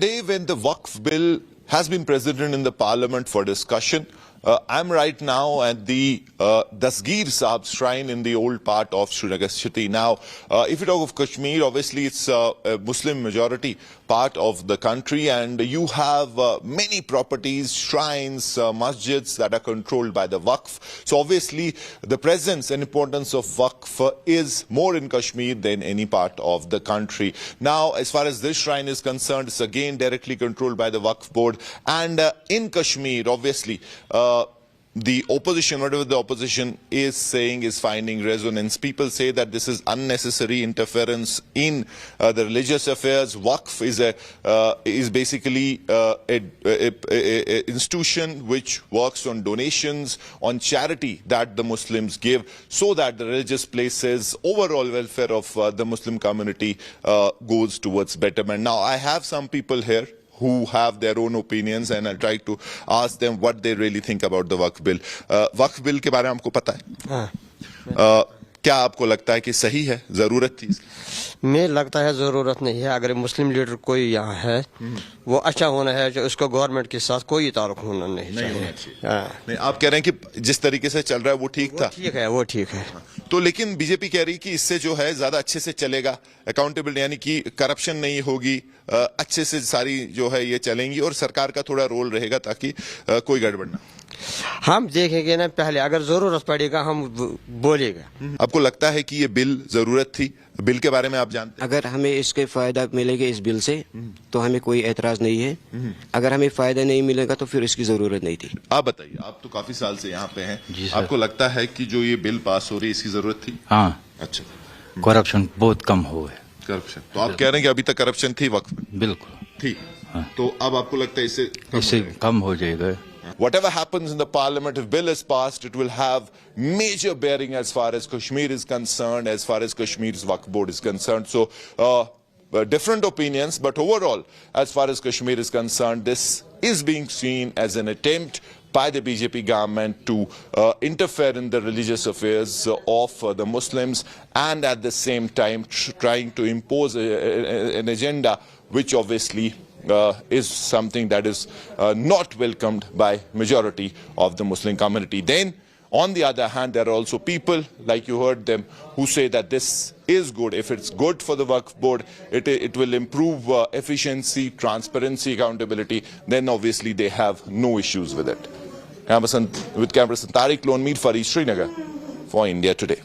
Today, when the Waqf bill has been presented in the parliament for discussion, I'm right now at the Dasgir Sahib shrine in the old part of Srinagar city. Now, if you talk of Kashmir, obviously it's a Muslim majority part of the country, and you have many properties, shrines, masjids that are controlled by the Waqf. So obviously the presence and importance of Waqf is more in Kashmir than any part of the country. Now, as far as this shrine is concerned, it's again directly controlled by the Waqf board, and in Kashmir, obviously, the opposition, whatever the opposition is saying, is finding resonance. People say that this is unnecessary interference in the religious affairs. Waqf is basically an institution which works on donations, on charity that the Muslims give, so that the religious places, overall welfare of the Muslim community goes towards betterment. Now, I have some people here who have their own opinions, and I'll try to ask them what they really think about the Waqf bill. Waqf bill के बारे में आपको पता है? क्या आपको लगता है कि सही है, जरूरत थी? मुझे लगता है जरूरत नहीं है। अगर मुस्लिम लीडर कोई यहाँ है, वो अच्छा होना है, जो उसको गवर्नमेंट के साथ कोई ताल्लुक होना नहीं चाहिए। नहीं, आप कह रहे हैं कि जिस तरीके से चल रहा है वो ठीक था? ठीक है, वो ठीक है। तो लेकिन बीजेपी कह रही कि इससे जो है ज्यादा अच्छे से चलेगा, अकाउंटेबिलिटी यानी कि करप्शन नहीं होगी, अच्छे से सारी जो है ये चलेंगी, और सरकार का थोड़ा रोल रहेगा ताकि कोई गड़बड़ ना। हम देखेंगे ना, पहले अगर जरूरत पड़ेगा हम बोलेगा। आपको लगता है कि ये बिल जरूरत थी? बिल के बारे में आप जानते हैं? अगर हमें इसके फायदा मिलेगा इस बिल से तो हमें कोई एतराज नहीं है। अगर हमें फायदा नहीं मिलेगा तो फिर इसकी जरूरत नहीं थी। आप बताइए, आप तो काफी साल से यहाँ पे हैं, आपको लगता है कि जो ये बिल पास हो रही है इसकी जरूरत थी? हाँ। अच्छा, करप्शन बहुत कम हो है। करप्शन तो आप कह रहे हैं कि अभी तक करप्शन थी वक्त में? बिल्कुल थी। तो अब आपको लगता है इससे कम हो जाएगा? Whatever happens in the parliament, if bill is passed, it will have major bearing as far as Kashmir is concerned, as far as Kashmir's Waqf board is concerned. So different opinions, but overall, as far as Kashmir is concerned, this is being seen as an attempt by the BJP government to interfere in the religious affairs of the Muslims, and at the same time trying to impose an agenda which obviously is something that is not welcomed by majority of the Muslim community. Then, on the other hand, there are also people, like you heard them, who say that this is good. If it's good for the Waqf board, it will improve efficiency, transparency, accountability, then obviously they have no issues with it. With camera person Tariq Loan, Meet Farid, Srinagar, for India Today.